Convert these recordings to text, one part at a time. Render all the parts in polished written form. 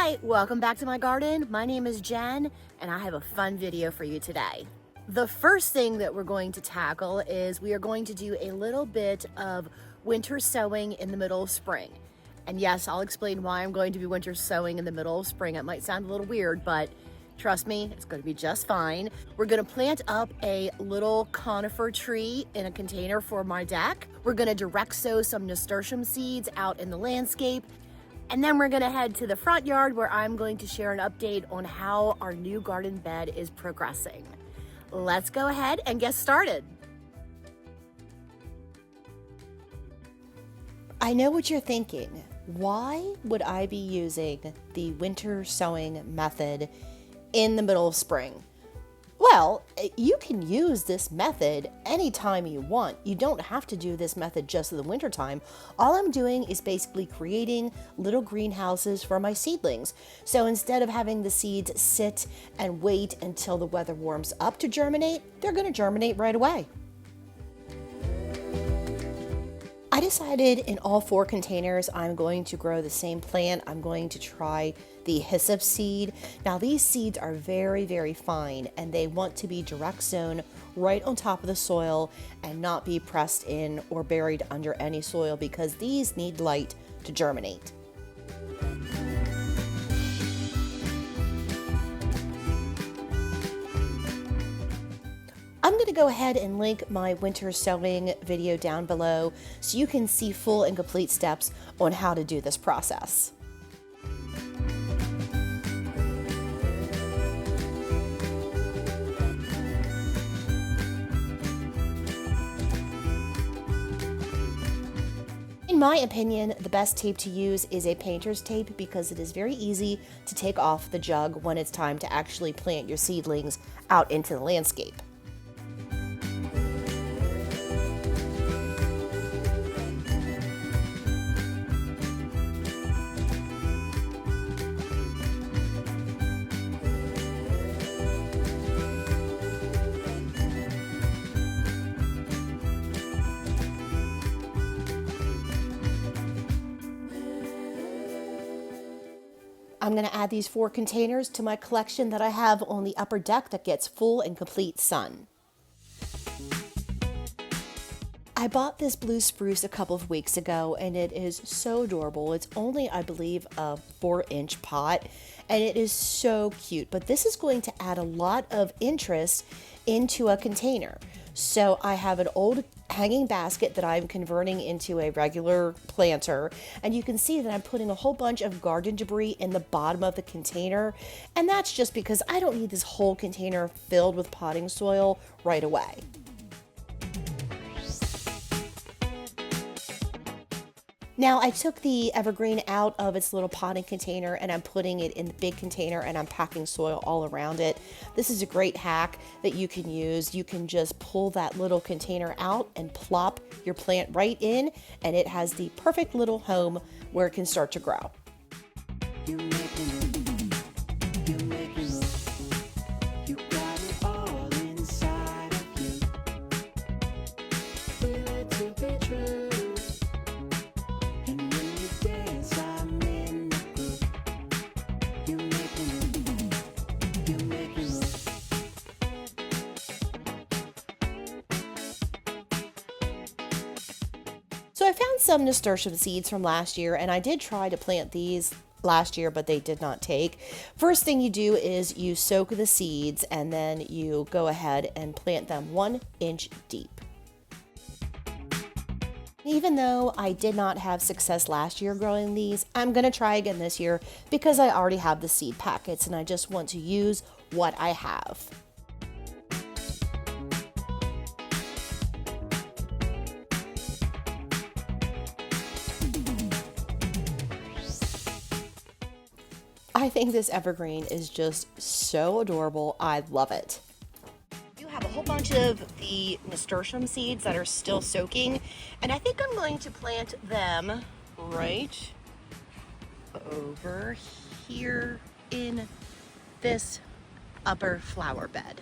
Hi, welcome back to my garden. My name is Jen and I have a fun video for you today. The first thing that we're going to tackle is we are going to do a little bit of winter sowing in the middle of spring. And yes, I'll explain why I'm going to be winter sowing in the middle of spring. It might sound a little weird, but trust me, it's going to be just fine. We're going to plant up a little conifer tree in a container for my deck. We're going to direct sow some nasturtium seeds out in the landscape. And then we're gonna head to the front yard where I'm going to share an update on how our new garden bed is progressing. Let's go ahead and get started. I know what you're thinking. Why would I be using the winter sowing method in the middle of spring? Well, you can use this method anytime you want. You don't have to do this method just in the wintertime. All I'm doing is basically creating little greenhouses for my seedlings. So instead of having the seeds sit and wait until the weather warms up to germinate, they're going to germinate right away. I decided in all 4 containers I'm going to grow the same plant. I'm going to try the hyssop seed. Now these seeds are very, very fine and they want to be direct sown right on top of the soil and not be pressed in or buried under any soil because these need light to germinate. I'm going to go ahead and link my winter sowing video down below so you can see full and complete steps on how to do this process. In my opinion, the best tape to use is a painter's tape because it is very easy to take off the jug when it's time to actually plant your seedlings out into the landscape. I'm going to add these 4 containers to my collection that I have on the upper deck that gets full and complete sun. I bought this blue spruce a couple of weeks ago and it is so adorable. It's only, I believe, a 4-inch pot and it is so cute. But this is going to add a lot of interest into a container. So I have an old hanging basket that I'm converting into a regular planter, and you can see that I'm putting a whole bunch of garden debris in the bottom of the container, and that's just because I don't need this whole container filled with potting soil right away. Now I took the evergreen out of its little potting container and I'm putting it in the big container and I'm packing soil all around it. This is a great hack that you can use. You can just pull that little container out and plop your plant right in and it has the perfect little home where it can start to grow. So I found some nasturtium seeds from last year and I did try to plant these last year, but they did not take. First thing you do is you soak the seeds and then you go ahead and plant them 1 inch deep. Even though I did not have success last year growing these, I'm going to try again this year because I already have the seed packets and I just want to use what I have. I think this evergreen is just so adorable. I love it. You have a whole bunch of the nasturtium seeds that are still soaking, and I think I'm going to plant them right over here in this upper flower bed.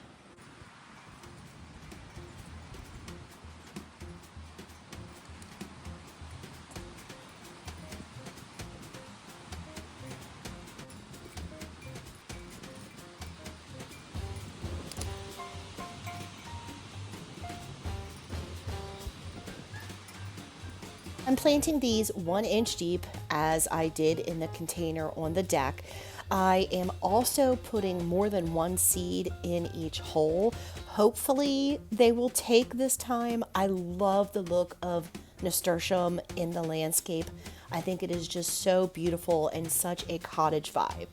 I'm planting these 1 inch deep as I did in the container on the deck. I am also putting more than one seed in each hole. Hopefully they will take this time. I love the look of nasturtium in the landscape. I think it is just so beautiful and such a cottage vibe.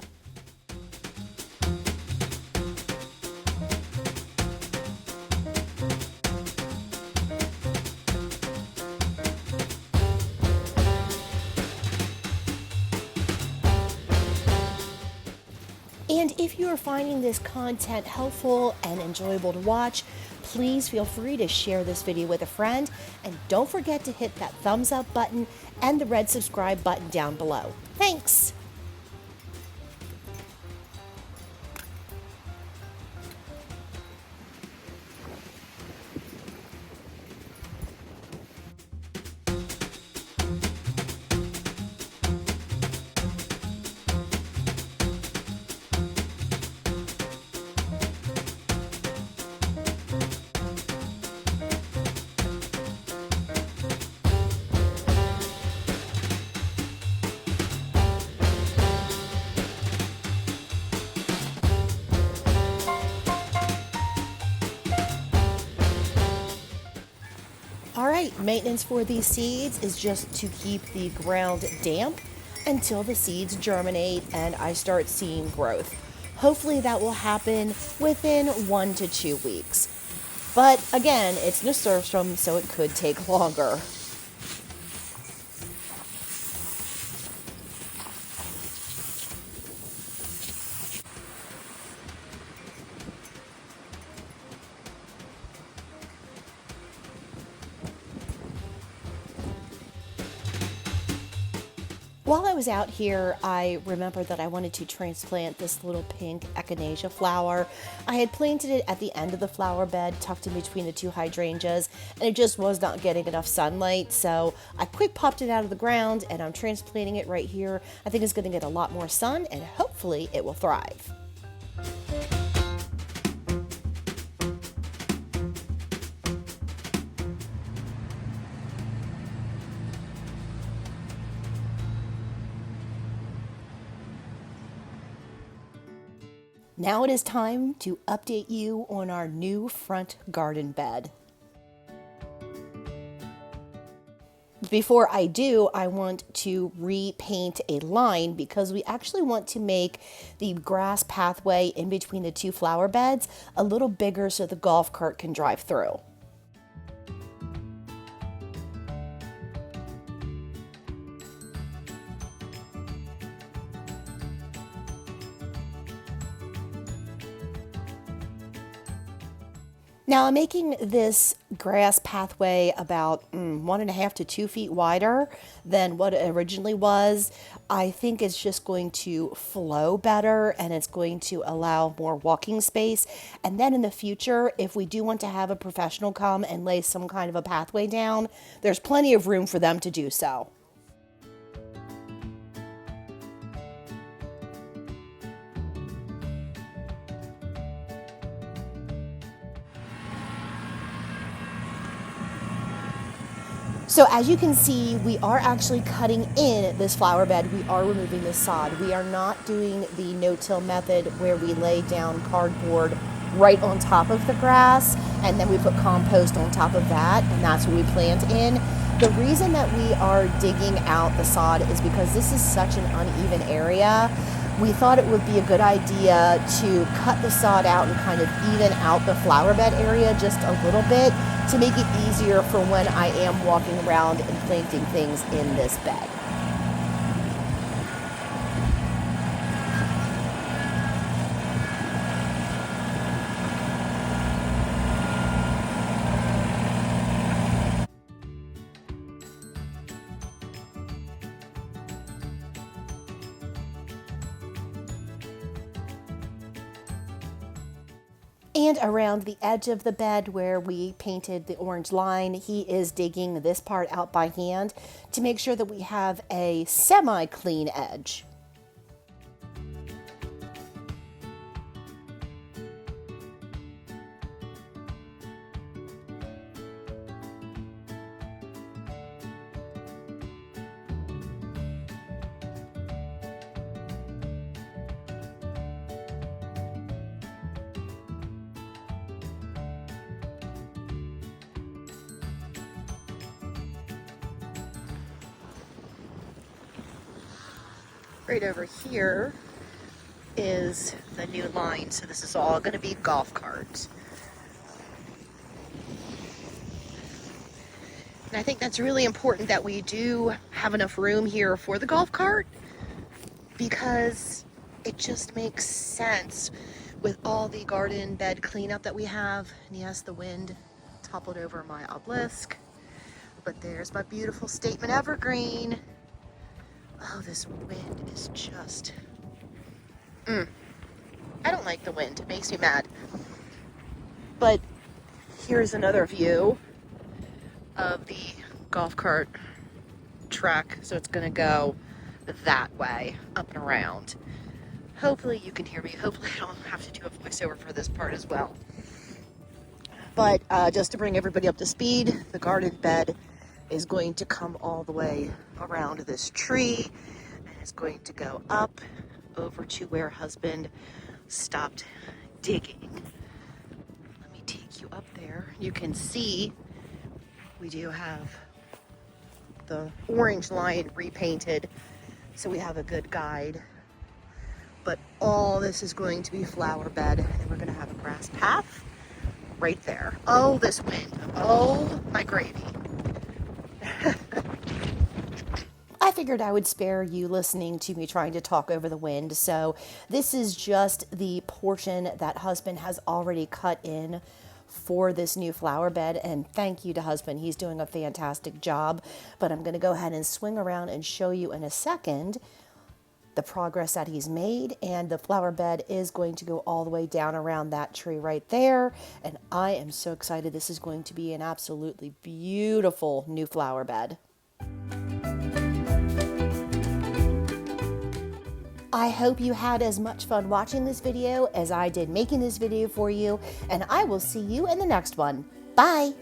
And if you are finding this content helpful and enjoyable to watch, please feel free to share this video with a friend. And don't forget to hit that thumbs up button and the red subscribe button down below. Thanks! All right, maintenance for these seeds is just to keep the ground damp until the seeds germinate and I start seeing growth. Hopefully that will happen within 1 to 2 weeks. But again, it's nasturtium, so it could take longer. While I was out here, I remembered that I wanted to transplant this little pink echinacea flower. I had planted it at the end of the flower bed, tucked in between the 2 hydrangeas, and it just was not getting enough sunlight, so I quick popped it out of the ground, and I'm transplanting it right here. I think it's going to get a lot more sun, and hopefully it will thrive. Now it is time to update you on our new front garden bed. Before I do, I want to repaint a line because we actually want to make the grass pathway in between the 2 flower beds a little bigger so the golf cart can drive through. Now I'm making this grass pathway about 1.5 to 2 feet wider than what it originally was. I think it's just going to flow better and it's going to allow more walking space. And then in the future, if we do want to have a professional come and lay some kind of a pathway down, there's plenty of room for them to do so. So as you can see, we are actually cutting in this flower bed. We are removing the sod. We are not doing the no-till method where we lay down cardboard right on top of the grass and then we put compost on top of that, and that's what we plant in. The reason that we are digging out the sod is because this is such an uneven area. We thought it would be a good idea to cut the sod out and kind of even out the flower bed area just a little bit to make it easier for when I am walking around and planting things in this bed. And around the edge of the bed where we painted the orange line, he is digging this part out by hand to make sure that we have a semi-clean edge. Right over here is the new line, so this is all going to be golf carts. And I think that's really important that we do have enough room here for the golf cart, because it just makes sense with all the garden bed cleanup that we have. And yes, the wind toppled over my obelisk, but there's my beautiful statement evergreen. Oh, this wind is just, I don't like the wind, it makes me mad. But here's another view of the golf cart track. So it's gonna go that way, up and around. Hopefully you can hear me. Hopefully I don't have to do a voiceover for this part as well. But just to bring everybody up to speed, the garden bed is going to come all the way around this tree, and it's going to go up over to where husband stopped digging. Let me take you up there. You can see we do have the orange line repainted, so we have a good guide. But all this is going to be flower bed, and we're going to have a grass path right there. Oh, this wind. Oh, my gravy. I figured I would spare you listening to me trying to talk over the wind. So this is just the portion that husband has already cut in for this new flower bed. And thank you to husband. He's doing a fantastic job. But I'm going to go ahead and swing around and show you in a second the progress that he's made. And the flower bed is going to go all the way down around that tree right there. And I am so excited. This is going to be an absolutely beautiful new flower bed. I hope you had as much fun watching this video as I did making this video for you, and I will see you in the next one. Bye!